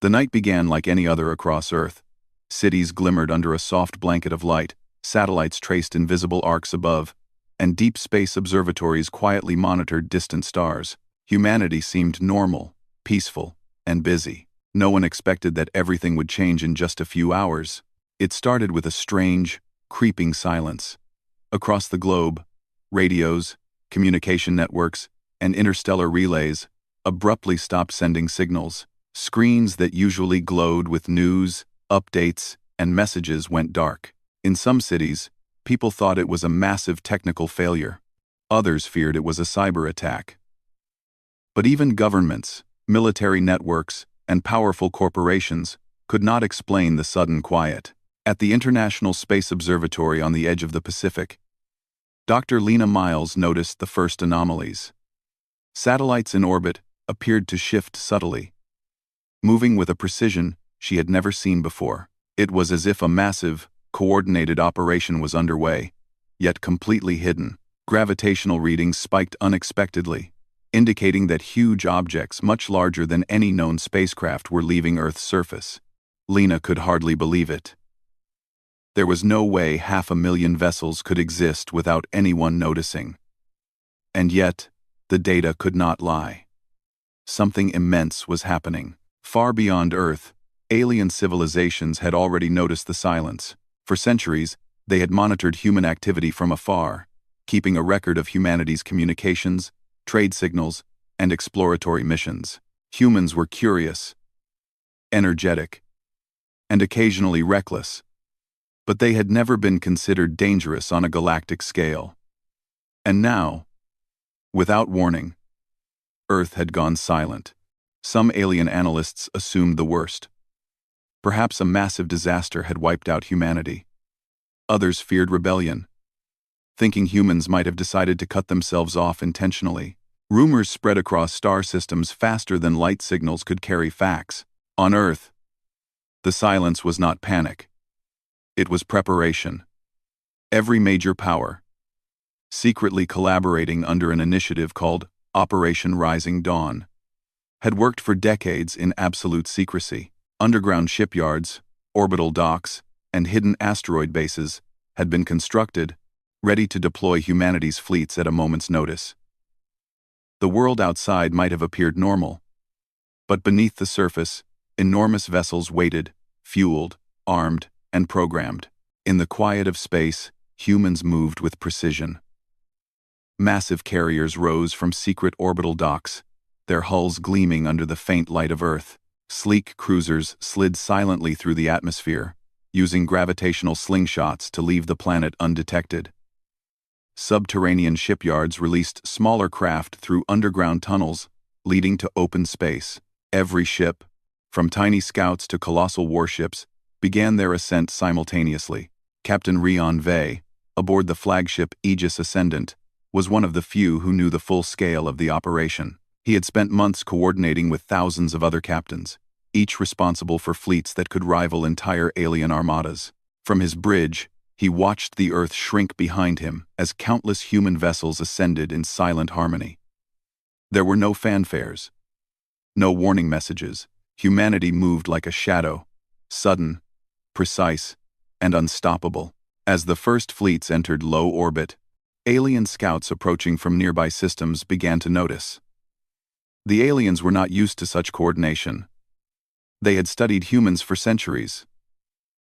The night began like any other across Earth. Cities glimmered under a soft blanket of light, satellites traced invisible arcs above, and deep space observatories quietly monitored distant stars. Humanity seemed normal, peaceful, and busy. No one expected that everything would change in just a few hours. It started with a strange, creeping silence. Across the globe, radios, communication networks, and interstellar relays abruptly stopped sending signals. Screens that usually glowed with news, updates, and messages went dark. In some cities, people thought it was a massive technical failure. Others feared it was a cyber attack. But even governments, military networks, and powerful corporations could not explain the sudden quiet. At the International Space Observatory on the edge of the Pacific, Dr. Lena Miles noticed the first anomalies. Satellites in orbit appeared to shift subtly, moving with a precision she had never seen before. It was as if a massive, coordinated operation was underway, yet completely hidden. Gravitational readings spiked unexpectedly, indicating that huge objects much larger than any known spacecraft were leaving Earth's surface. Lena could hardly believe it. There was no way 500,000 vessels could exist without anyone noticing. And yet, the data could not lie. Something immense was happening. Far beyond Earth, alien civilizations had already noticed the silence. For centuries, they had monitored human activity from afar, keeping a record of humanity's communications, trade signals, and exploratory missions. Humans were curious, energetic, and occasionally reckless, but they had never been considered dangerous on a galactic scale. And now, without warning, Earth had gone silent. Some alien analysts assumed the worst. Perhaps a massive disaster had wiped out humanity. Others feared rebellion, thinking humans might have decided to cut themselves off intentionally. Rumors spread across star systems faster than light signals could carry facts. On Earth, the silence was not panic. It was preparation. Every major power, secretly collaborating under an initiative called Operation Rising Dawn, had worked for decades in absolute secrecy. Underground shipyards, orbital docks, and hidden asteroid bases had been constructed, ready to deploy humanity's fleets at a moment's notice. The world outside might have appeared normal, but beneath the surface, enormous vessels waited, fueled, armed, and programmed. In the quiet of space, humans moved with precision. Massive carriers rose from secret orbital docks, their hulls gleaming under the faint light of Earth. Sleek cruisers slid silently through the atmosphere, using gravitational slingshots to leave the planet undetected. Subterranean shipyards released smaller craft through underground tunnels, leading to open space. Every ship, from tiny scouts to colossal warships, began their ascent simultaneously. Captain Rion Vey, aboard the flagship Aegis Ascendant, was one of the few who knew the full scale of the operation. He had spent months coordinating with thousands of other captains, each responsible for fleets that could rival entire alien armadas. From his bridge, he watched the Earth shrink behind him as countless human vessels ascended in silent harmony. There were no fanfares, no warning messages. Humanity moved like a shadow, sudden, precise, and unstoppable. As the first fleets entered low orbit, alien scouts approaching from nearby systems began to notice. The aliens were not used to such coordination. They had studied humans for centuries,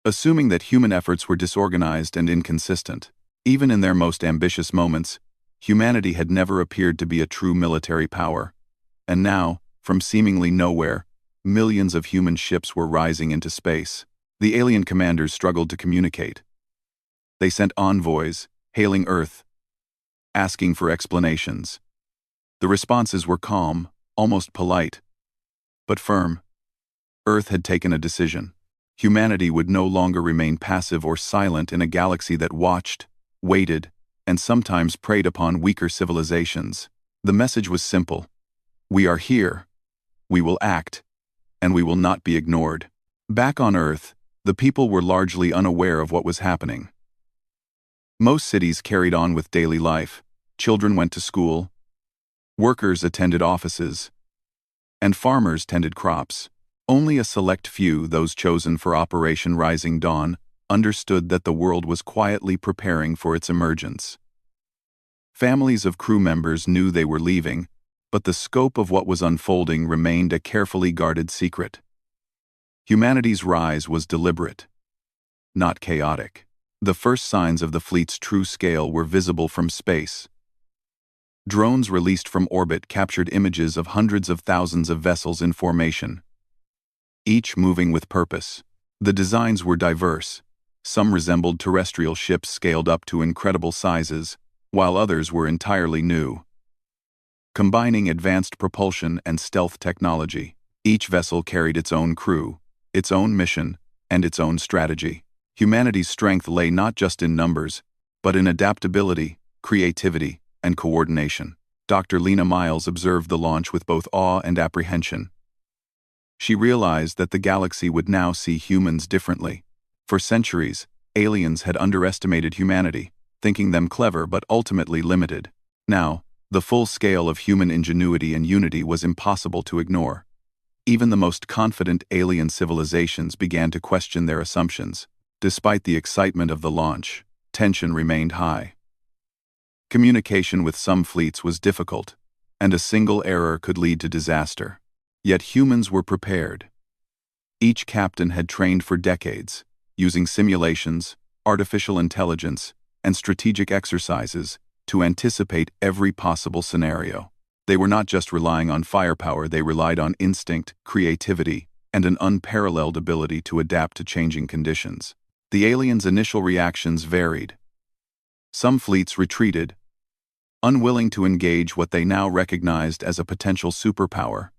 assuming that human efforts were disorganized and inconsistent. Even in their most ambitious moments, humanity had never appeared to be a true military power. And now, from seemingly nowhere, millions of human ships were rising into space. The alien commanders struggled to communicate. They sent envoys, hailing Earth, asking for explanations. The responses were calm, almost polite, but firm. Earth had taken a decision. Humanity would no longer remain passive or silent in a galaxy that watched, waited, and sometimes preyed upon weaker civilizations. The message was simple. We are here. We will act. And we will not be ignored. Back on Earth, the people were largely unaware of what was happening. Most cities carried on with daily life. Children went to school. Workers attended offices, and farmers tended crops. Only a select few, those chosen for Operation Rising Dawn, understood that the world was quietly preparing for its emergence. Families of crew members knew they were leaving, but the scope of what was unfolding remained a carefully guarded secret. Humanity's rise was deliberate, not chaotic. The first signs of the fleet's true scale were visible from space. Drones released from orbit captured images of hundreds of thousands of vessels in formation, each moving with purpose. The designs were diverse. Some resembled terrestrial ships scaled up to incredible sizes, while others were entirely new, combining advanced propulsion and stealth technology. Each vessel carried its own crew, its own mission, and its own strategy. Humanity's strength lay not just in numbers, but in adaptability, creativity, and coordination. Dr. Lena Miles observed the launch with both awe and apprehension. She realized that the galaxy would now see humans differently. For centuries, aliens had underestimated humanity, thinking them clever but ultimately limited. Now, the full scale of human ingenuity and unity was impossible to ignore. Even the most confident alien civilizations began to question their assumptions. Despite the excitement of the launch, tension remained high. Communication with some fleets was difficult, and a single error could lead to disaster. Yet humans were prepared. Each captain had trained for decades, using simulations, artificial intelligence, and strategic exercises to anticipate every possible scenario. They were not just relying on firepower, they relied on instinct, creativity, and an unparalleled ability to adapt to changing conditions. The aliens' initial reactions varied. Some fleets retreated, unwilling to engage what they now recognized as a potential superpower.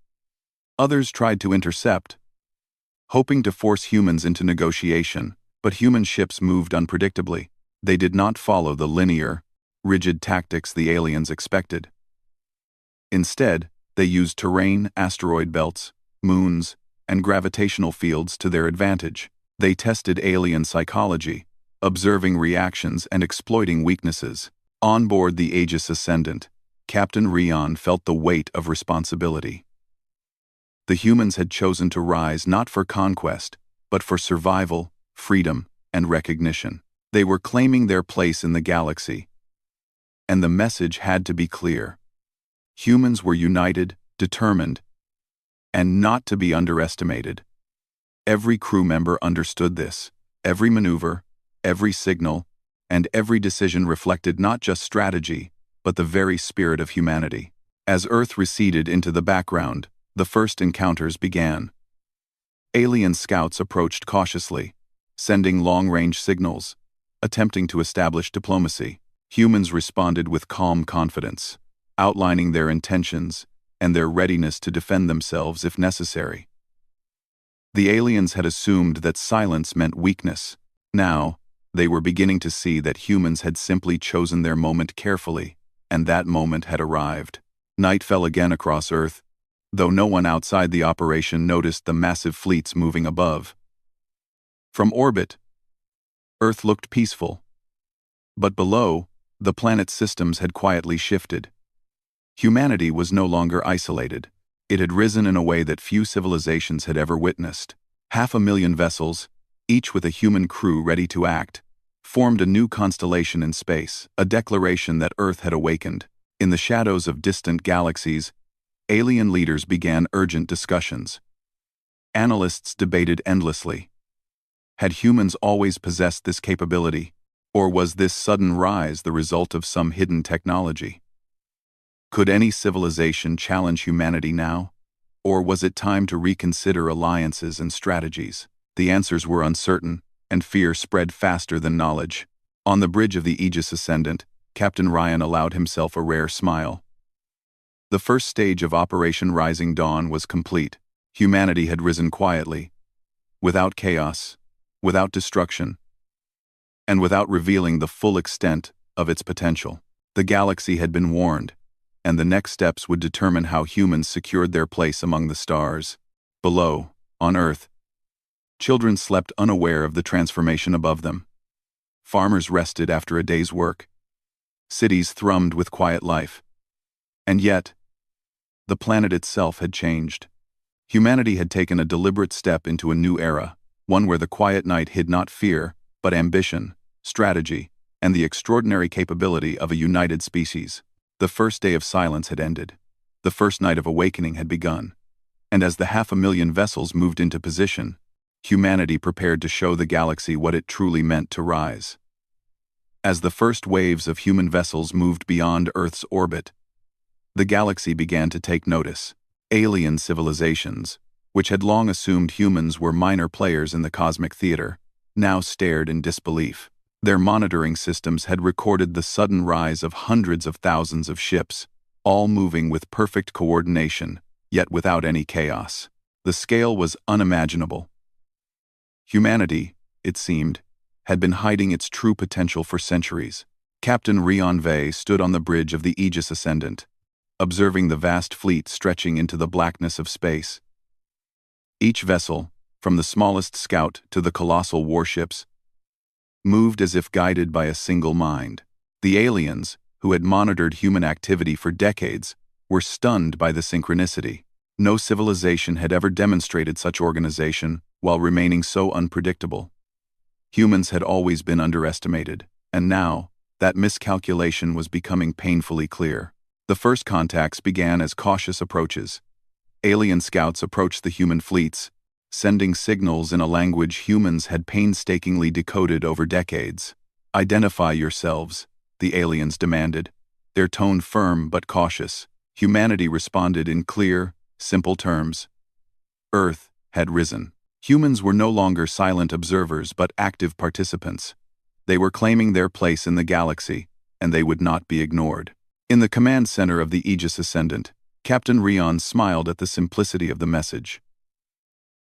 Others tried to intercept, hoping to force humans into negotiation, but human ships moved unpredictably. They did not follow the linear, rigid tactics the aliens expected. Instead, they used terrain, asteroid belts, moons, and gravitational fields to their advantage. They tested alien psychology, observing reactions and exploiting weaknesses. On board the Aegis Ascendant, Captain Rion felt the weight of responsibility. The humans had chosen to rise not for conquest, but for survival, freedom, and recognition. They were claiming their place in the galaxy, and the message had to be clear. Humans were united, determined, and not to be underestimated. Every crew member understood this. Every maneuver, every signal, and every decision reflected not just strategy, but the very spirit of humanity. As Earth receded into the background, the first encounters began. Alien scouts approached cautiously, sending long-range signals, attempting to establish diplomacy. Humans responded with calm confidence, outlining their intentions and their readiness to defend themselves if necessary. The aliens had assumed that silence meant weakness. Now, they were beginning to see that humans had simply chosen their moment carefully, and that moment had arrived. Night fell again across Earth, though no one outside the operation noticed the massive fleets moving above. From orbit, Earth looked peaceful. But below, the planet's systems had quietly shifted. Humanity was no longer isolated. It had risen in a way that few civilizations had ever witnessed. 500,000 vessels, each with a human crew ready to act, formed a new constellation in space, a declaration that Earth had awakened. In the shadows of distant galaxies, alien leaders began urgent discussions. Analysts debated endlessly. Had humans always possessed this capability, or was this sudden rise the result of some hidden technology? Could any civilization challenge humanity now, or was it time to reconsider alliances and strategies? The answers were uncertain, and fear spread faster than knowledge. On the bridge of the Aegis Ascendant, Captain Ryan allowed himself a rare smile. The first stage of Operation Rising Dawn was complete. Humanity had risen quietly, without chaos, without destruction, and without revealing the full extent of its potential. The galaxy had been warned, and the next steps would determine how humans secured their place among the stars. Below, on Earth, children slept unaware of the transformation above them. Farmers rested after a day's work. Cities thrummed with quiet life. And yet, the planet itself had changed. Humanity had taken a deliberate step into a new era, one where the quiet night hid not fear, but ambition, strategy, and the extraordinary capability of a united species. The first day of silence had ended. The first night of awakening had begun. And as the 500,000 vessels moved into position, humanity prepared to show the galaxy what it truly meant to rise. As the first waves of human vessels moved beyond Earth's orbit, the galaxy began to take notice. Alien civilizations, which had long assumed humans were minor players in the cosmic theater, now stared in disbelief. Their monitoring systems had recorded the sudden rise of hundreds of thousands of ships, all moving with perfect coordination, yet without any chaos. The scale was unimaginable. Humanity, it seemed, had been hiding its true potential for centuries. Captain Rion Vey stood on the bridge of the Aegis Ascendant, observing the vast fleet stretching into the blackness of space. Each vessel, from the smallest scout to the colossal warships, moved as if guided by a single mind. The aliens, who had monitored human activity for decades, were stunned by the synchronicity. No civilization had ever demonstrated such organization while remaining so unpredictable. Humans had always been underestimated, and now, that miscalculation was becoming painfully clear. The first contacts began as cautious approaches. Alien scouts approached the human fleets, sending signals in a language humans had painstakingly decoded over decades. "Identify yourselves," the aliens demanded, their tone firm but cautious. Humanity responded in clear, simple terms. Earth had risen. Humans were no longer silent observers but active participants. They were claiming their place in the galaxy, and they would not be ignored. In the command center of the Aegis Ascendant, Captain Rion smiled at the simplicity of the message.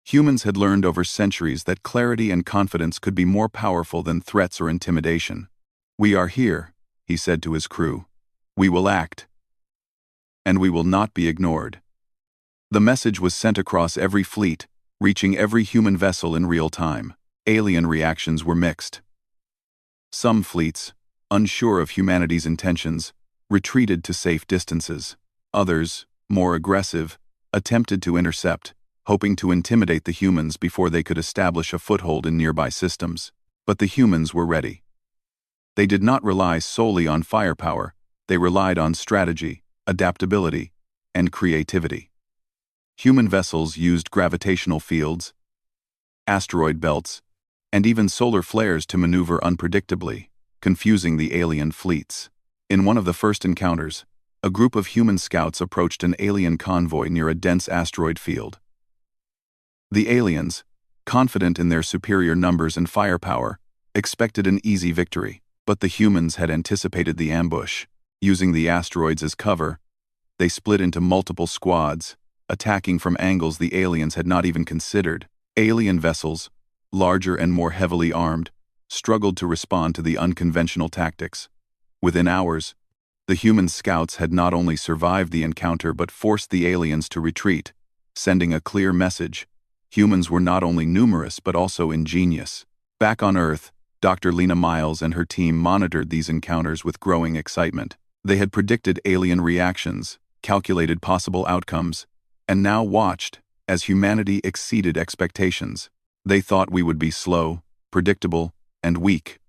Humans had learned over centuries that clarity and confidence could be more powerful than threats or intimidation. "We are here," he said to his crew. "We will act. And we will not be ignored." The message was sent across every fleet, reaching every human vessel in real time. Alien reactions were mixed. Some fleets, unsure of humanity's intentions, retreated to safe distances. Others, more aggressive, attempted to intercept, hoping to intimidate the humans before they could establish a foothold in nearby systems. But the humans were ready. They did not rely solely on firepower, they relied on strategy, adaptability, and creativity. Human vessels used gravitational fields, asteroid belts, and even solar flares to maneuver unpredictably, confusing the alien fleets. In one of the first encounters, a group of human scouts approached an alien convoy near a dense asteroid field. The aliens, confident in their superior numbers and firepower, expected an easy victory, but the humans had anticipated the ambush. Using the asteroids as cover, they split into multiple squads, attacking from angles the aliens had not even considered. Alien vessels, larger and more heavily armed, struggled to respond to the unconventional tactics. Within hours, the human scouts had not only survived the encounter but forced the aliens to retreat, sending a clear message. Humans were not only numerous but also ingenious. Back on Earth, Dr. Lena Miles and her team monitored these encounters with growing excitement. They had predicted alien reactions, calculated possible outcomes, and now watched as humanity exceeded expectations. "They thought we would be slow, predictable, and weak,"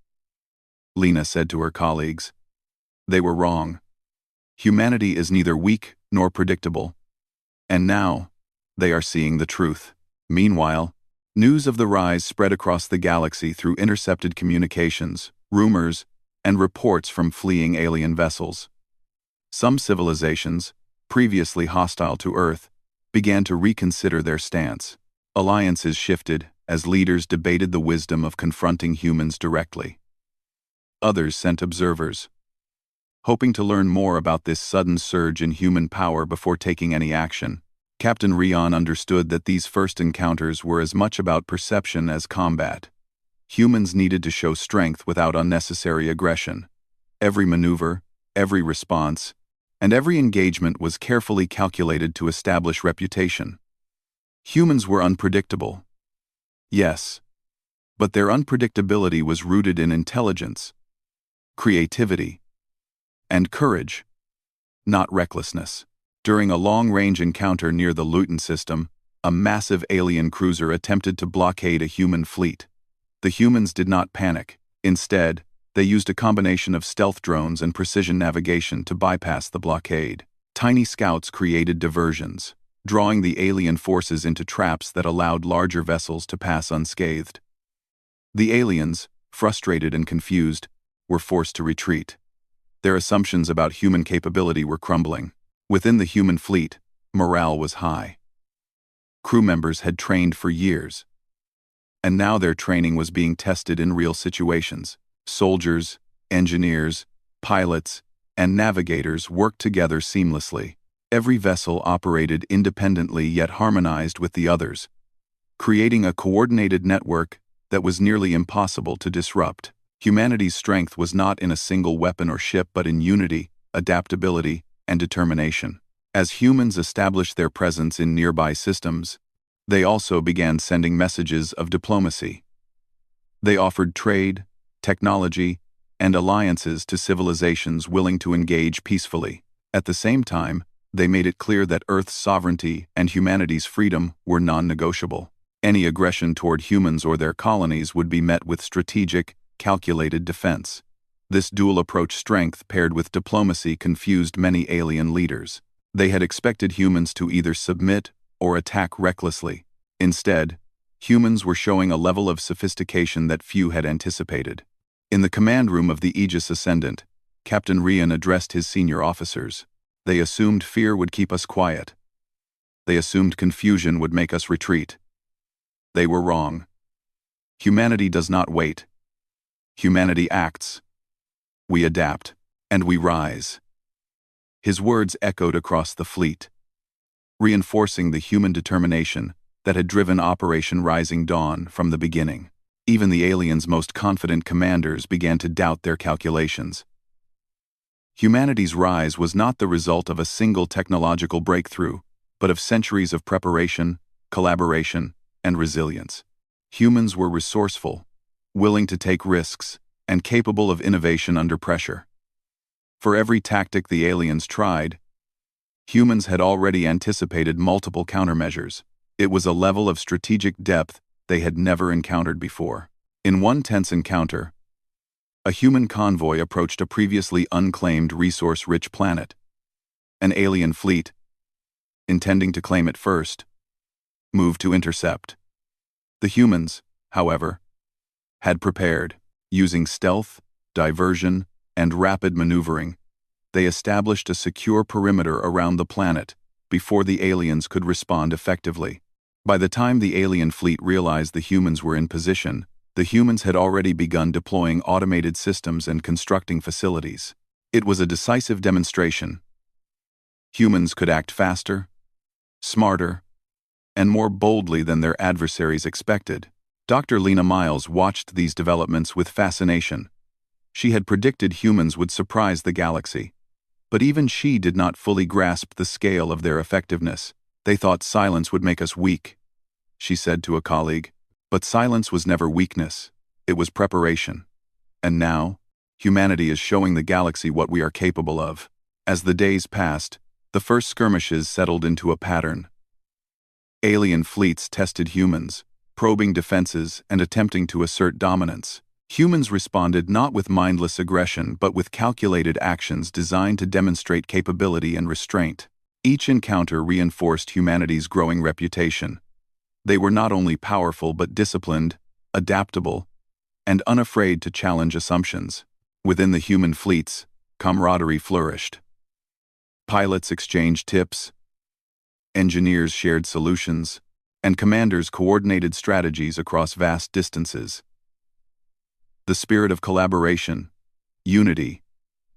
Lena said to her colleagues. They were wrong. Humanity is neither weak nor predictable. And now, they are seeing the truth. Meanwhile, news of the rise spread across the galaxy through intercepted communications, rumors, and reports from fleeing alien vessels. Some civilizations, previously hostile to Earth, began to reconsider their stance. Alliances shifted as leaders debated the wisdom of confronting humans directly. Others sent observers, hoping to learn more about this sudden surge in human power before taking any action. Captain Rion understood that these first encounters were as much about perception as combat. Humans needed to show strength without unnecessary aggression. Every maneuver, every response, and every engagement was carefully calculated to establish reputation. Humans were unpredictable. Yes, but their unpredictability was rooted in intelligence, creativity, and courage, not recklessness. During a long-range encounter near the Luton system, a massive alien cruiser attempted to blockade a human fleet. The humans did not panic. Instead, they used a combination of stealth drones and precision navigation to bypass the blockade. Tiny scouts created diversions, drawing the alien forces into traps that allowed larger vessels to pass unscathed. The aliens, frustrated and confused, were forced to retreat. Their assumptions about human capability were crumbling. Within the human fleet, morale was high. Crew members had trained for years, and now their training was being tested in real situations. Soldiers, engineers, pilots, and navigators worked together seamlessly. Every vessel operated independently yet harmonized with the others, creating a coordinated network that was nearly impossible to disrupt. Humanity's strength was not in a single weapon or ship but in unity, adaptability, and determination. As humans established their presence in nearby systems, they also began sending messages of diplomacy. They offered trade, technology, and alliances to civilizations willing to engage peacefully. At the same time, they made it clear that Earth's sovereignty and humanity's freedom were non-negotiable. Any aggression toward humans or their colonies would be met with strategic, calculated defense. This dual-approach strength paired with diplomacy confused many alien leaders. They had expected humans to either submit or attack recklessly. Instead, humans were showing a level of sophistication that few had anticipated. In the command room of the Aegis Ascendant, Captain Rian addressed his senior officers. They assumed fear would keep us quiet. They assumed confusion would make us retreat. They were wrong. Humanity does not wait. Humanity acts. We adapt, and we rise. His words echoed across the fleet, reinforcing the human determination that had driven Operation Rising Dawn from the beginning. Even the aliens' most confident commanders began to doubt their calculations. Humanity's rise was not the result of a single technological breakthrough, but of centuries of preparation, collaboration, and resilience. Humans were resourceful, willing to take risks, and capable of innovation under pressure. For every tactic the aliens tried, humans had already anticipated multiple countermeasures. It was a level of strategic depth they had never encountered before. In one tense encounter, a human convoy approached a previously unclaimed resource-rich planet. An alien fleet, intending to claim it first, moved to intercept. The humans, however, had prepared. Using stealth, diversion, and rapid maneuvering, they established a secure perimeter around the planet before the aliens could respond effectively. By the time the alien fleet realized the humans were in position, the humans had already begun deploying automated systems and constructing facilities. It was a decisive demonstration. Humans could act faster, smarter, and more boldly than their adversaries expected. Dr. Lena Miles watched these developments with fascination. She had predicted humans would surprise the galaxy, but even she did not fully grasp the scale of their effectiveness. "They thought silence would make us weak," she said to a colleague. But silence was never weakness, it was preparation. And now, humanity is showing the galaxy what we are capable of. As the days passed, the first skirmishes settled into a pattern. Alien fleets tested humans, probing defenses and attempting to assert dominance. Humans responded not with mindless aggression but with calculated actions designed to demonstrate capability and restraint. Each encounter reinforced humanity's growing reputation. They were not only powerful but disciplined, adaptable, and unafraid to challenge assumptions. Within the human fleets, camaraderie flourished. Pilots exchanged tips, engineers shared solutions, and commanders coordinated strategies across vast distances. The spirit of collaboration, unity,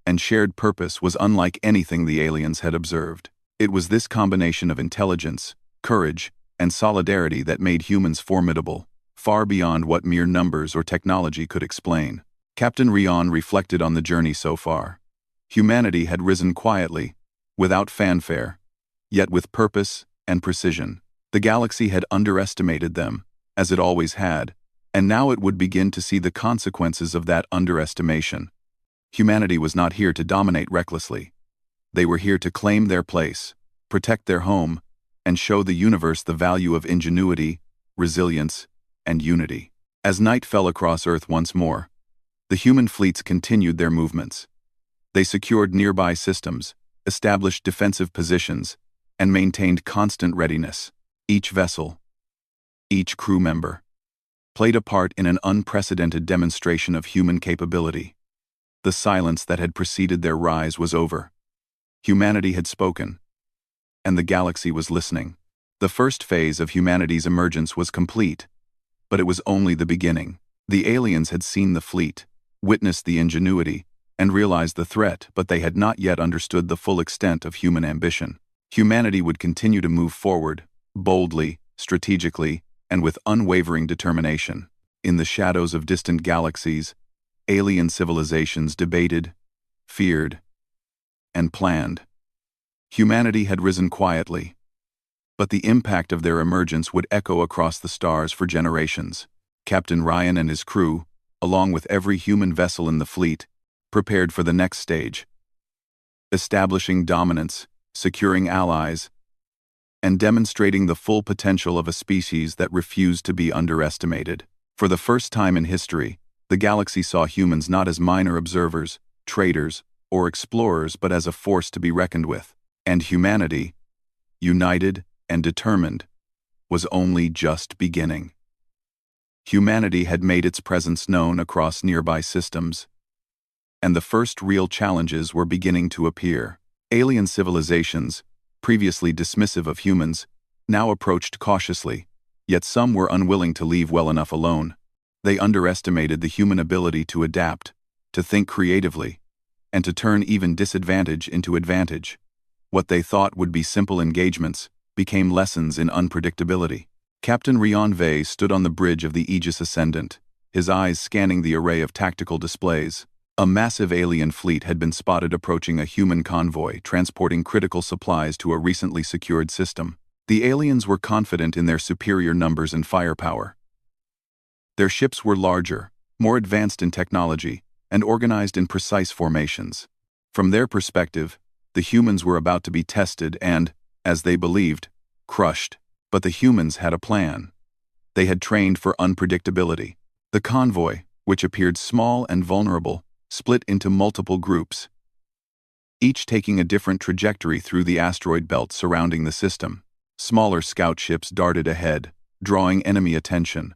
and shared purpose was unlike anything the aliens had observed. It was this combination of intelligence, courage, and solidarity that made humans formidable, far beyond what mere numbers or technology could explain. Captain Rion reflected on the journey so far. Humanity had risen quietly, without fanfare, yet with purpose and precision. The galaxy had underestimated them, as it always had, and now it would begin to see the consequences of that underestimation. Humanity was not here to dominate recklessly. They were here to claim their place, protect their home, and show the universe the value of ingenuity, resilience, and unity. As night fell across Earth once more, the human fleets continued their movements. They secured nearby systems, established defensive positions, and maintained constant readiness. Each vessel, each crew member, played a part in an unprecedented demonstration of human capability. The silence that had preceded their rise was over. Humanity had spoken, and the galaxy was listening. The first phase of humanity's emergence was complete, but it was only the beginning. The aliens had seen the fleet, witnessed the ingenuity, and realized the threat, but they had not yet understood the full extent of human ambition. Humanity would continue to move forward, boldly, strategically, and with unwavering determination. In the shadows of distant galaxies, alien civilizations debated, feared, and planned. Humanity had risen quietly, but the impact of their emergence would echo across the stars for generations. Captain Ryan and his crew, along with every human vessel in the fleet, prepared for the next stage, establishing dominance, securing allies, and demonstrating the full potential of a species that refused to be underestimated. For the first time in history, the galaxy saw humans not as minor observers, traders, or explorers, but as a force to be reckoned with. And humanity, united and determined, was only just beginning. Humanity had made its presence known across nearby systems, and the first real challenges were beginning to appear. Alien civilizations, previously dismissive of humans, now approached cautiously, yet some were unwilling to leave well enough alone. They underestimated the human ability to adapt, to think creatively, and to turn even disadvantage into advantage. What they thought would be simple engagements became lessons in unpredictability. Captain Rion Vey stood on the bridge of the Aegis Ascendant, his eyes scanning the array of tactical displays. A massive alien fleet had been spotted approaching a human convoy transporting critical supplies to a recently secured system. The aliens were confident in their superior numbers and firepower. Their ships were larger, more advanced in technology, and organized in precise formations. From their perspective, the humans were about to be tested and, as they believed, crushed. But the humans had a plan. They had trained for unpredictability. The convoy, which appeared small and vulnerable, split into multiple groups, each taking a different trajectory through the asteroid belt surrounding the system. Smaller scout ships darted ahead, drawing enemy attention,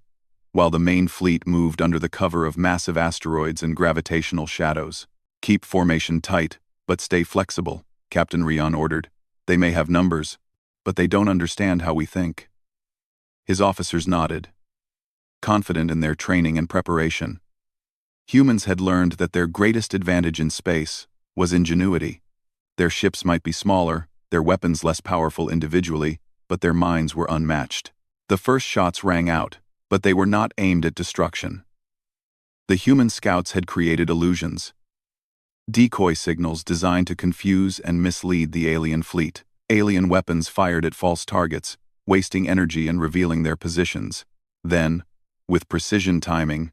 while the main fleet moved under the cover of massive asteroids and gravitational shadows. "Keep formation tight, but stay flexible," Captain Rion ordered. "They may have numbers, but they don't understand how we think." His officers nodded, confident in their training and preparation. Humans had learned that their greatest advantage in space was ingenuity. Their ships might be smaller, their weapons less powerful individually, but their minds were unmatched. The first shots rang out, but they were not aimed at destruction. The human scouts had created illusions, decoy signals designed to confuse and mislead the alien fleet. Alien weapons fired at false targets, wasting energy and revealing their positions. Then, with precision timing,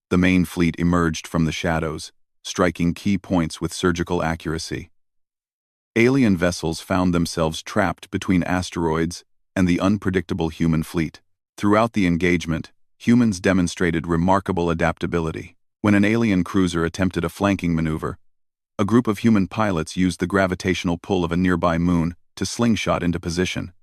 the main fleet emerged from the shadows, striking key points with surgical accuracy. Alien vessels found themselves trapped between asteroids and the unpredictable human fleet. Throughout the engagement, humans demonstrated remarkable adaptability. When an alien cruiser attempted a flanking maneuver, a group of human pilots used the gravitational pull of a nearby moon to slingshot into position,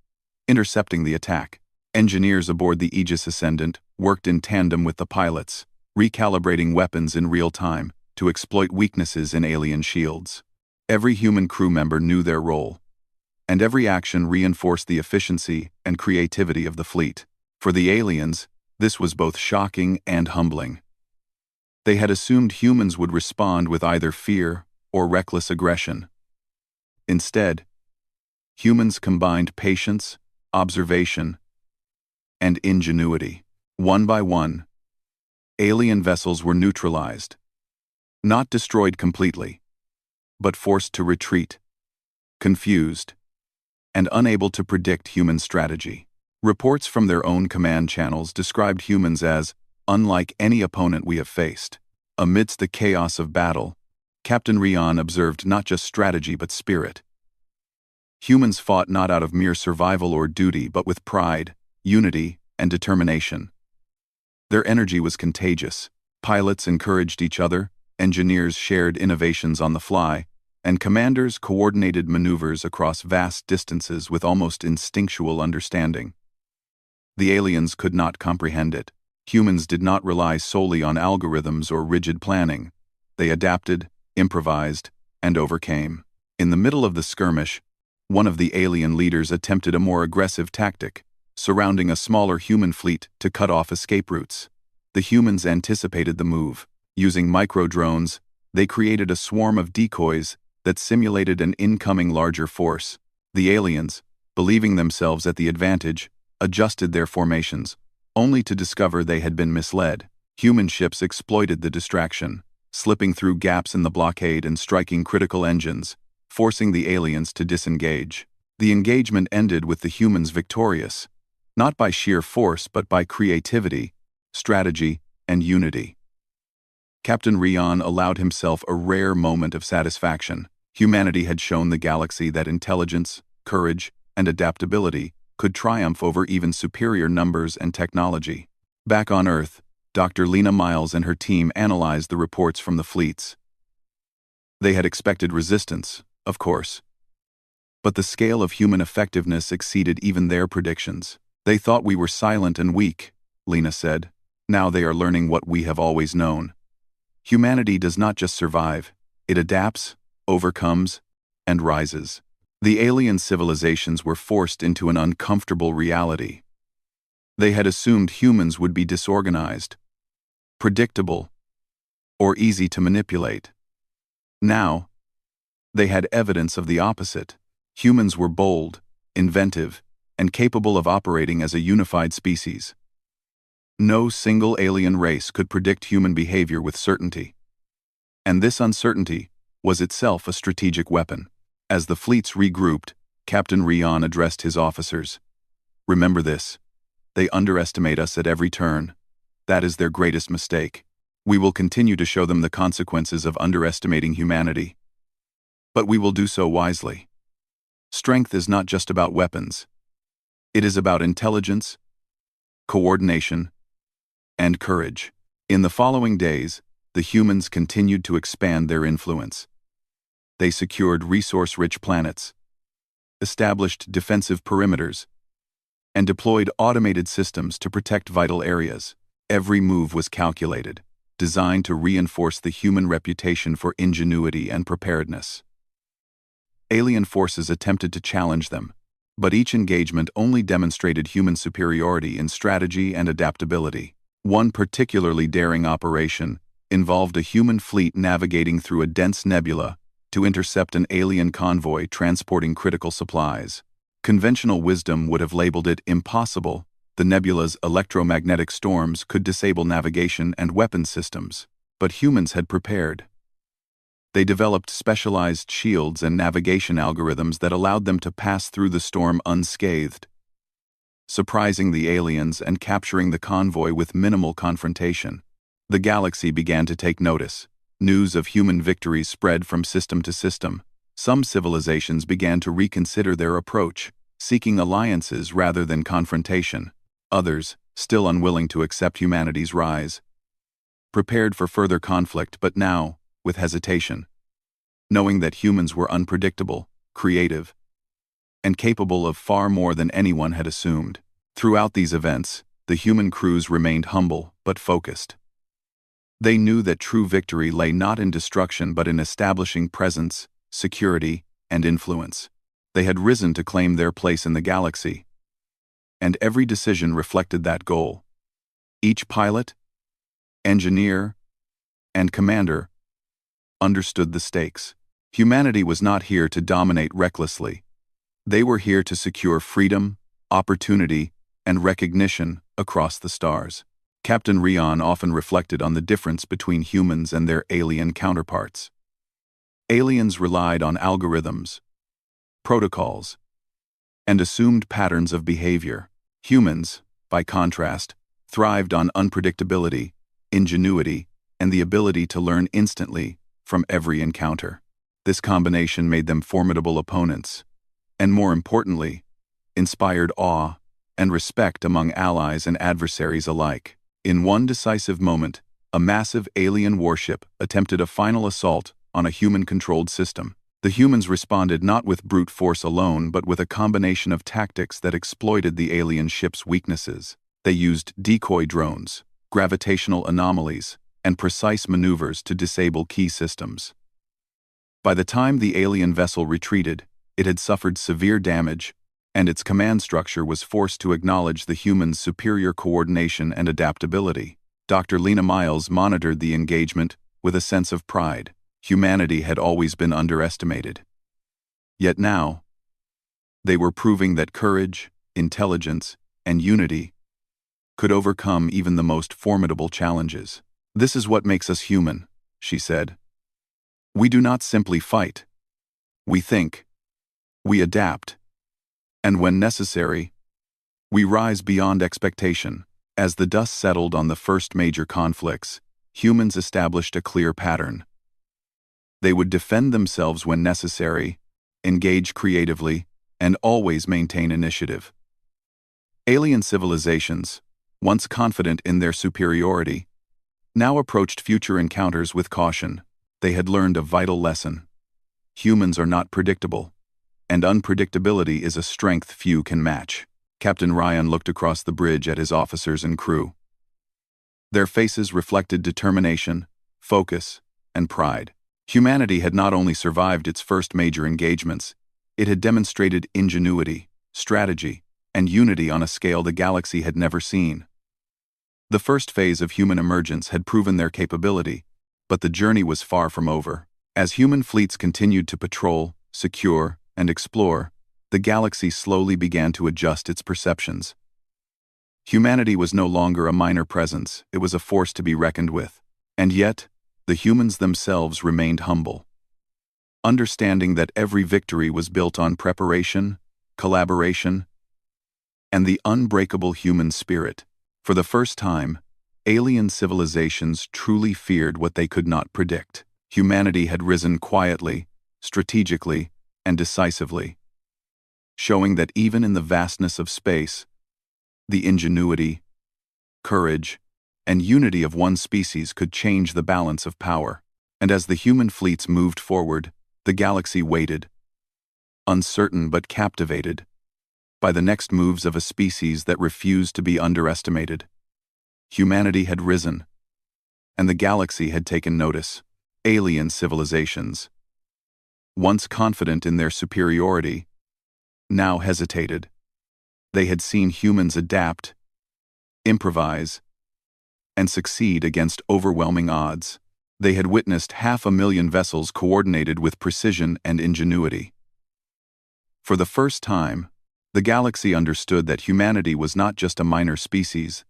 intercepting the attack. Engineers aboard the Aegis Ascendant worked in tandem with the pilots, recalibrating weapons in real time to exploit weaknesses in alien shields. Every human crew member knew their role, and every action reinforced the efficiency and creativity of the fleet. For the aliens, this was both shocking and humbling. They had assumed humans would respond with either fear or reckless aggression. Instead, humans combined patience, observation, and ingenuity. One by one, alien vessels were neutralized, not destroyed completely, but forced to retreat, confused, and unable to predict human strategy. Reports from their own command channels described humans as unlike any opponent we have faced. Amidst the chaos of battle, Captain Rion observed not just strategy but spirit. Humans fought not out of mere survival or duty but with pride, unity, and determination. Their energy was contagious. Pilots encouraged each other, engineers shared innovations on the fly, and commanders coordinated maneuvers across vast distances with almost instinctual understanding. The aliens could not comprehend it. Humans did not rely solely on algorithms or rigid planning. They adapted, improvised, and overcame. In the middle of the skirmish, one of the alien leaders attempted a more aggressive tactic, surrounding a smaller human fleet to cut off escape routes. The humans anticipated the move. Using micro-drones, they created a swarm of decoys that simulated an incoming larger force. The aliens, believing themselves at the advantage, adjusted their formations, only to discover they had been misled. Human ships exploited the distraction, slipping through gaps in the blockade and striking critical engines, forcing the aliens to disengage. The engagement ended with the humans victorious, not by sheer force but by creativity, strategy, and unity. Captain Rion allowed himself a rare moment of satisfaction. Humanity had shown the galaxy that intelligence, courage, and adaptability could triumph over even superior numbers and technology. Back on Earth, Dr. Lena Miles and her team analyzed the reports from the fleets. They had expected resistance, of course. But the scale of human effectiveness exceeded even their predictions. They thought we were silent and weak, Lena said. Now they are learning what we have always known. Humanity does not just survive, it adapts, overcomes, and rises. The alien civilizations were forced into an uncomfortable reality. They had assumed humans would be disorganized, predictable, or easy to manipulate. Now, they had evidence of the opposite. Humans were bold, inventive, and capable of operating as a unified species. No single alien race could predict human behavior with certainty. And this uncertainty was itself a strategic weapon. As the fleets regrouped, Captain Rion addressed his officers. Remember this. They underestimate us at every turn. That is their greatest mistake. We will continue to show them the consequences of underestimating humanity. But we will do so wisely. Strength is not just about weapons. It is about intelligence, coordination, and courage. In the following days, the humans continued to expand their influence. They secured resource-rich planets, established defensive perimeters, and deployed automated systems to protect vital areas. Every move was calculated, designed to reinforce the human reputation for ingenuity and preparedness. Alien forces attempted to challenge them, but each engagement only demonstrated human superiority in strategy and adaptability. One particularly daring operation involved a human fleet navigating through a dense nebula to intercept an alien convoy transporting critical supplies. Conventional wisdom would have labeled it impossible. The nebula's electromagnetic storms could disable navigation and weapons systems, but humans had prepared. They developed specialized shields and navigation algorithms that allowed them to pass through the storm unscathed, surprising the aliens and capturing the convoy with minimal confrontation. The galaxy began to take notice. News of human victories spread from system to system. Some civilizations began to reconsider their approach, seeking alliances rather than confrontation. Others, still unwilling to accept humanity's rise, prepared for further conflict but now, with hesitation, knowing that humans were unpredictable, creative, and capable of far more than anyone had assumed. Throughout these events, the human crews remained humble but focused. They knew that true victory lay not in destruction but in establishing presence, security, and influence. They had risen to claim their place in the galaxy, and every decision reflected that goal. Each pilot, engineer, and commander understood the stakes. Humanity was not here to dominate recklessly. They were here to secure freedom, opportunity, and recognition across the stars. Captain Rion often reflected on the difference between humans and their alien counterparts. Aliens relied on algorithms, protocols, and assumed patterns of behavior. Humans, by contrast, thrived on unpredictability, ingenuity, and the ability to learn instantly from every encounter. This combination made them formidable opponents, and more importantly, inspired awe and respect among allies and adversaries alike. In one decisive moment, a massive alien warship attempted a final assault on a human-controlled system. The humans responded not with brute force alone but with a combination of tactics that exploited the alien ship's weaknesses. They used decoy drones, gravitational anomalies, and precise maneuvers to disable key systems. By the time the alien vessel retreated, it had suffered severe damage, and its command structure was forced to acknowledge the humans' superior coordination and adaptability. Dr. Lena Miles monitored the engagement with a sense of pride. Humanity had always been underestimated. Yet now, they were proving that courage, intelligence, and unity could overcome even the most formidable challenges. "This is what makes us human," she said. "We do not simply fight. We think. We adapt. And when necessary, we rise beyond expectation." As the dust settled on the first major conflicts, humans established a clear pattern. They would defend themselves when necessary, engage creatively, and always maintain initiative. Alien civilizations, once confident in their superiority, now approached future encounters with caution. They had learned a vital lesson. Humans are not predictable, and unpredictability is a strength few can match. Captain Ryan looked across the bridge at his officers and crew. Their faces reflected determination, focus, and pride. Humanity had not only survived its first major engagements, it had demonstrated ingenuity, strategy, and unity on a scale the galaxy had never seen. The first phase of human emergence had proven their capability, but the journey was far from over. As human fleets continued to patrol, secure, and explore, the galaxy slowly began to adjust its perceptions. Humanity was no longer a minor presence, it was a force to be reckoned with. And yet, the humans themselves remained humble, understanding that every victory was built on preparation, collaboration, and the unbreakable human spirit. For the first time, alien civilizations truly feared what they could not predict. Humanity had risen quietly, strategically, and decisively, showing that even in the vastness of space, the ingenuity, courage, and unity of one species could change the balance of power. And as the human fleets moved forward, the galaxy waited, uncertain but captivated, by the next moves of a species that refused to be underestimated. Humanity had risen, and the galaxy had taken notice. Alien civilizations, once confident in their superiority, now hesitated. They had seen humans adapt, improvise, and succeed against overwhelming odds. They had witnessed 500,000 vessels coordinated with precision and ingenuity. For the first time, the galaxy understood that humanity was not just a minor species.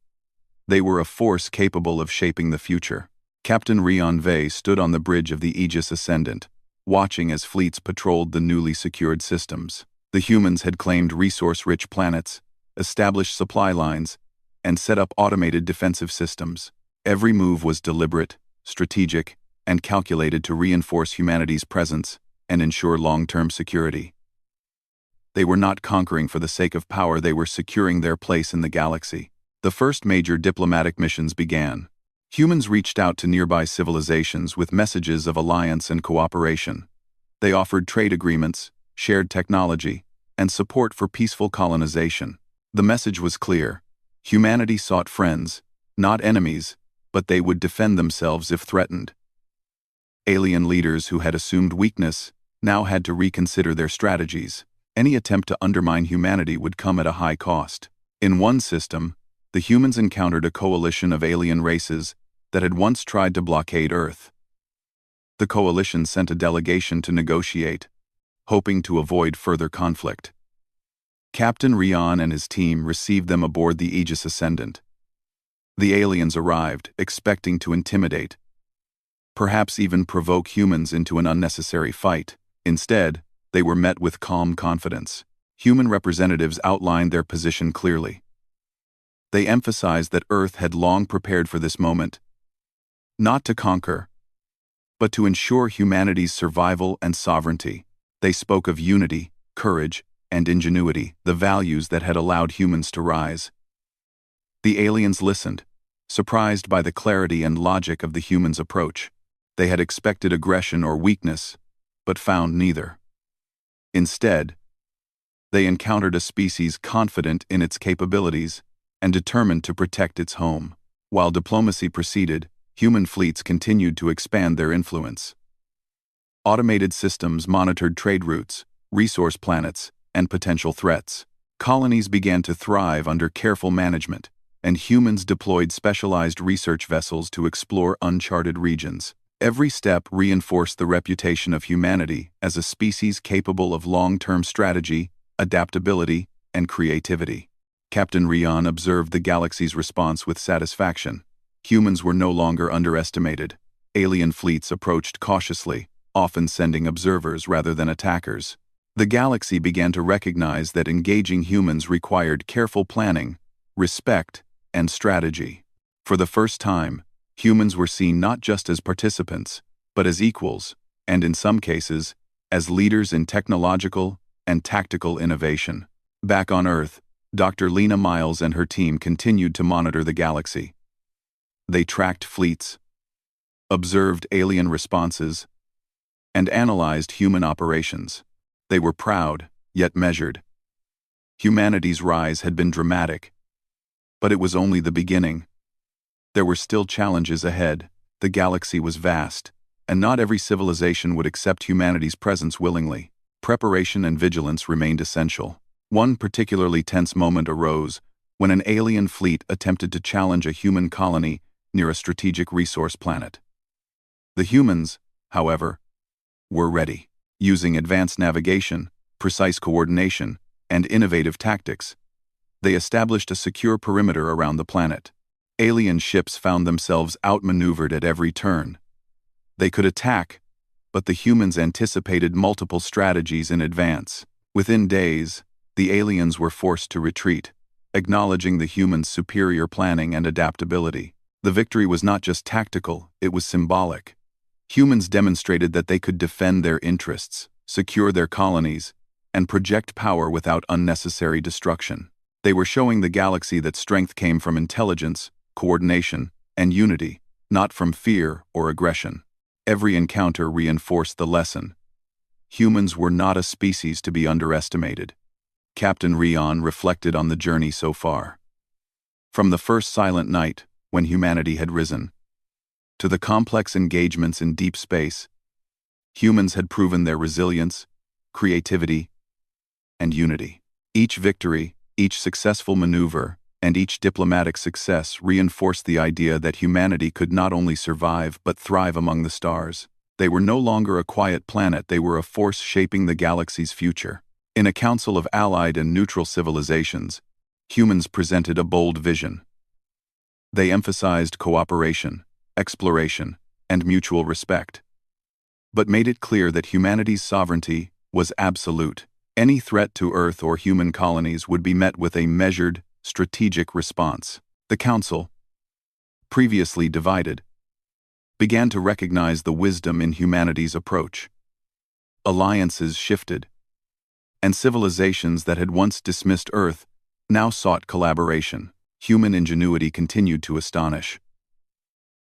They were a force capable of shaping the future. Captain Rion Vey stood on the bridge of the Aegis Ascendant, watching as fleets patrolled the newly secured systems. The humans had claimed resource-rich planets, established supply lines, and set up automated defensive systems. Every move was deliberate, strategic, and calculated to reinforce humanity's presence and ensure long-term security. They were not conquering for the sake of power, they were securing their place in the galaxy. The first major diplomatic missions began. Humans reached out to nearby civilizations with messages of alliance and cooperation. They offered trade agreements, shared technology, and support for peaceful colonization. The message was clear. Humanity sought friends, not enemies, but they would defend themselves if threatened. Alien leaders who had assumed weakness now had to reconsider their strategies. Any attempt to undermine humanity would come at a high cost. In one system, the humans encountered a coalition of alien races that had once tried to blockade Earth. The coalition sent a delegation to negotiate, hoping to avoid further conflict. Captain Rion and his team received them aboard the Aegis Ascendant. The aliens arrived, expecting to intimidate, perhaps even provoke humans into an unnecessary fight. Instead, they were met with calm confidence. Human representatives outlined their position clearly. They emphasized that Earth had long prepared for this moment, not to conquer, but to ensure humanity's survival and sovereignty. They spoke of unity, courage, and ingenuity, the values that had allowed humans to rise. The aliens listened, surprised by the clarity and logic of the humans' approach. They had expected aggression or weakness, but found neither. Instead, they encountered a species confident in its capabilities and determined to protect its home. While diplomacy proceeded, human fleets continued to expand their influence. Automated systems monitored trade routes, resource planets, and potential threats. Colonies began to thrive under careful management, and humans deployed specialized research vessels to explore uncharted regions. Every step reinforced the reputation of humanity as a species capable of long-term strategy, adaptability, and creativity. Captain Rion observed the galaxy's response with satisfaction. Humans were no longer underestimated. Alien fleets approached cautiously, often sending observers rather than attackers. The galaxy began to recognize that engaging humans required careful planning, respect, and strategy. For the first time, humans were seen not just as participants, but as equals, and in some cases, as leaders in technological and tactical innovation. Back on Earth, Dr. Lena Miles and her team continued to monitor the galaxy. They tracked fleets, observed alien responses, and analyzed human operations. They were proud, yet measured. Humanity's rise had been dramatic, but it was only the beginning. There were still challenges ahead. The galaxy was vast, and not every civilization would accept humanity's presence willingly. Preparation and vigilance remained essential. One particularly tense moment arose when an alien fleet attempted to challenge a human colony near a strategic resource planet. The humans, however, were ready. Using advanced navigation, precise coordination, and innovative tactics, they established a secure perimeter around the planet. Alien ships found themselves outmaneuvered at every turn. They could attack, but the humans anticipated multiple strategies in advance. Within days, the aliens were forced to retreat, acknowledging the humans' superior planning and adaptability. The victory was not just tactical, it was symbolic. Humans demonstrated that they could defend their interests, secure their colonies, and project power without unnecessary destruction. They were showing the galaxy that strength came from intelligence, coordination, and unity, not from fear or aggression. Every encounter reinforced the lesson. Humans were not a species to be underestimated. Captain Rion reflected on the journey so far. From the first silent night, when humanity had risen, to the complex engagements in deep space, humans had proven their resilience, creativity, and unity. Each victory, each successful maneuver, and each diplomatic success reinforced the idea that humanity could not only survive but thrive among the stars. They were no longer a quiet planet, they were a force shaping the galaxy's future. In a council of allied and neutral civilizations, humans presented a bold vision. They emphasized cooperation, exploration, and mutual respect, but made it clear that humanity's sovereignty was absolute. Any threat to Earth or human colonies would be met with a measured, strategic response. The Council, previously divided, began to recognize the wisdom in humanity's approach. Alliances shifted, and civilizations that had once dismissed Earth now sought collaboration. Human ingenuity continued to astonish.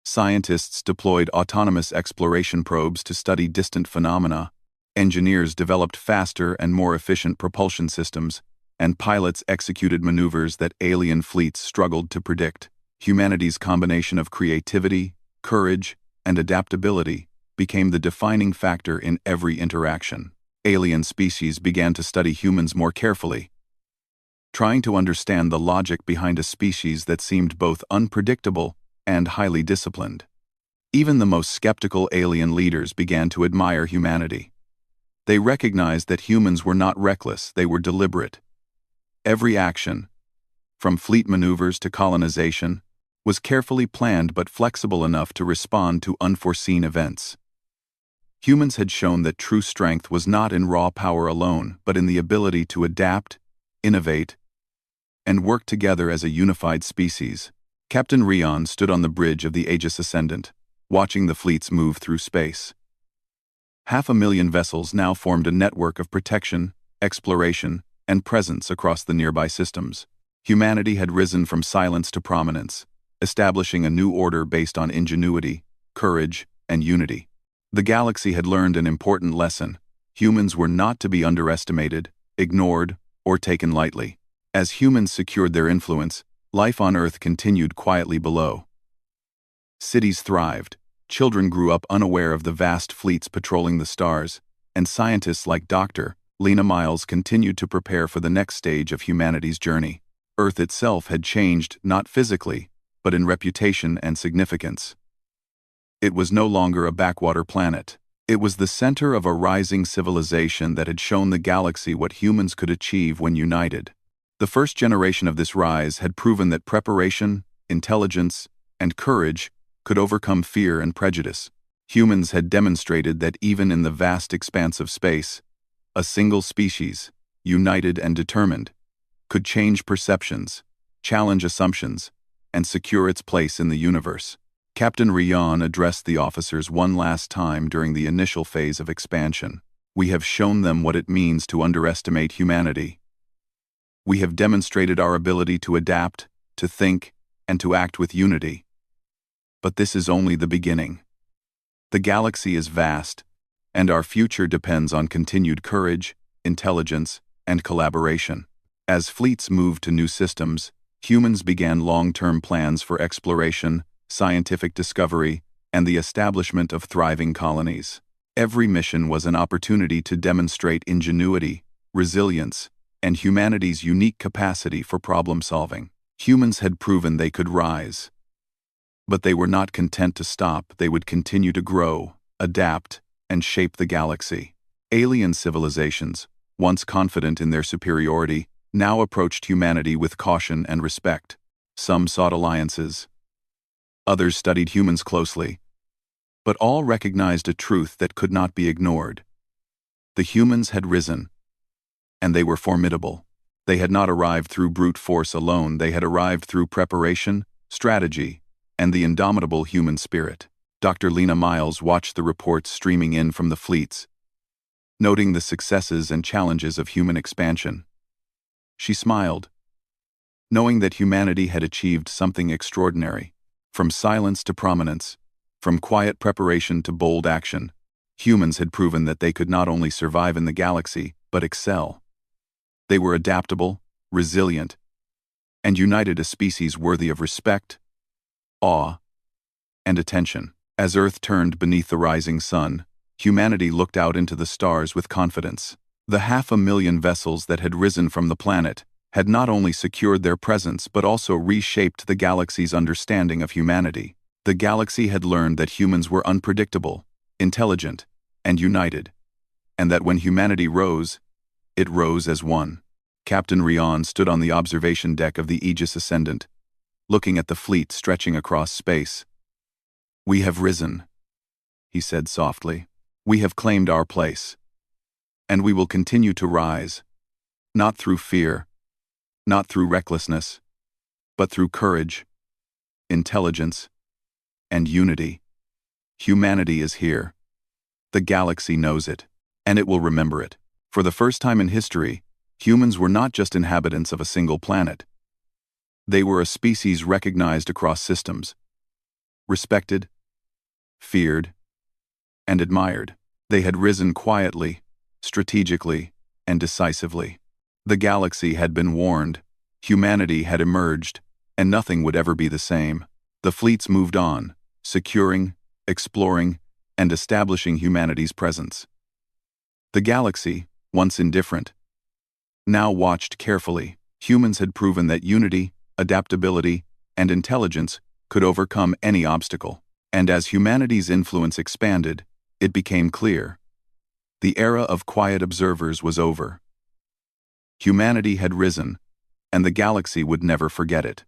Scientists deployed autonomous exploration probes to study distant phenomena, engineers developed faster and more efficient propulsion systems, and pilots executed maneuvers that alien fleets struggled to predict. Humanity's combination of creativity, courage, and adaptability became the defining factor in every interaction. Alien species began to study humans more carefully, trying to understand the logic behind a species that seemed both unpredictable and highly disciplined. Even the most skeptical alien leaders began to admire humanity. They recognized that humans were not reckless, they were deliberate. Every action, from fleet maneuvers to colonization, was carefully planned but flexible enough to respond to unforeseen events. Humans had shown that true strength was not in raw power alone, but in the ability to adapt, innovate, and work together as a unified species. Captain Rion stood on the bridge of the Aegis Ascendant, watching the fleets move through space. 500,000 vessels now formed a network of protection exploration, and presence across the nearby systems. Humanity had risen from silence to prominence, establishing a new order based on ingenuity, courage, and unity. The galaxy had learned an important lesson. Humans were not to be underestimated, ignored, or taken lightly. As humans secured their influence, life on Earth continued quietly below. Cities thrived, children grew up unaware of the vast fleets patrolling the stars, and scientists like Dr. Lena Miles continued to prepare for the next stage of humanity's journey. Earth itself had changed not physically, but in reputation and significance. It was no longer a backwater planet. It was the center of a rising civilization that had shown the galaxy what humans could achieve when united. The first generation of this rise had proven that preparation, intelligence, and courage could overcome fear and prejudice. Humans had demonstrated that even in the vast expanse of space, a single species, united and determined, could change perceptions, challenge assumptions, and secure its place in the universe. Captain Rion addressed the officers one last time during the initial phase of expansion. We have shown them what it means to underestimate humanity. We have demonstrated our ability to adapt, to think, and to act with unity. But this is only the beginning. The galaxy is vast, and our future depends on continued courage, intelligence, and collaboration. As fleets moved to new systems, humans began long-term plans for exploration, scientific discovery, and the establishment of thriving colonies. Every mission was an opportunity to demonstrate ingenuity, resilience, and humanity's unique capacity for problem-solving. Humans had proven they could rise. But they were not content to stop. They would continue to grow, adapt, and shape the galaxy. Alien civilizations, once confident in their superiority, now approached humanity with caution and respect. Some sought alliances. Others studied humans closely. But all recognized a truth that could not be ignored. The humans had risen. And they were formidable. They had not arrived through brute force alone. They had arrived through preparation, strategy, and the indomitable human spirit. Dr. Lena Miles watched the reports streaming in from the fleets, noting the successes and challenges of human expansion. She smiled, knowing that humanity had achieved something extraordinary. From silence to prominence, from quiet preparation to bold action, humans had proven that they could not only survive in the galaxy, but excel. They were adaptable, resilient, and united a species worthy of respect, awe, and attention. As Earth turned beneath the rising sun, humanity looked out into the stars with confidence. The 500,000 vessels that had risen from the planet had not only secured their presence but also reshaped the galaxy's understanding of humanity. The galaxy had learned that humans were unpredictable, intelligent, and united, and that when humanity rose, it rose as one. Captain Rion stood on the observation deck of the Aegis Ascendant, looking at the fleet stretching across space. "We have risen," he said softly. "We have claimed our place. And we will continue to rise, not through fear, not through recklessness, but through courage, intelligence, and unity. Humanity is here. The galaxy knows it, and it will remember it. For the first time in history, humans were not just inhabitants of a single planet. They were a species recognized across systems, respected, feared, and admired. They had risen quietly, strategically, and decisively. The galaxy had been warned, humanity had emerged, and nothing would ever be the same. The fleets moved on, securing, exploring, and establishing humanity's presence. The galaxy, once indifferent, now watched carefully. Humans had proven that unity, adaptability, and intelligence could overcome any obstacle. And as humanity's influence expanded, it became clear. The era of quiet observers was over. Humanity had risen, and the galaxy would never forget it.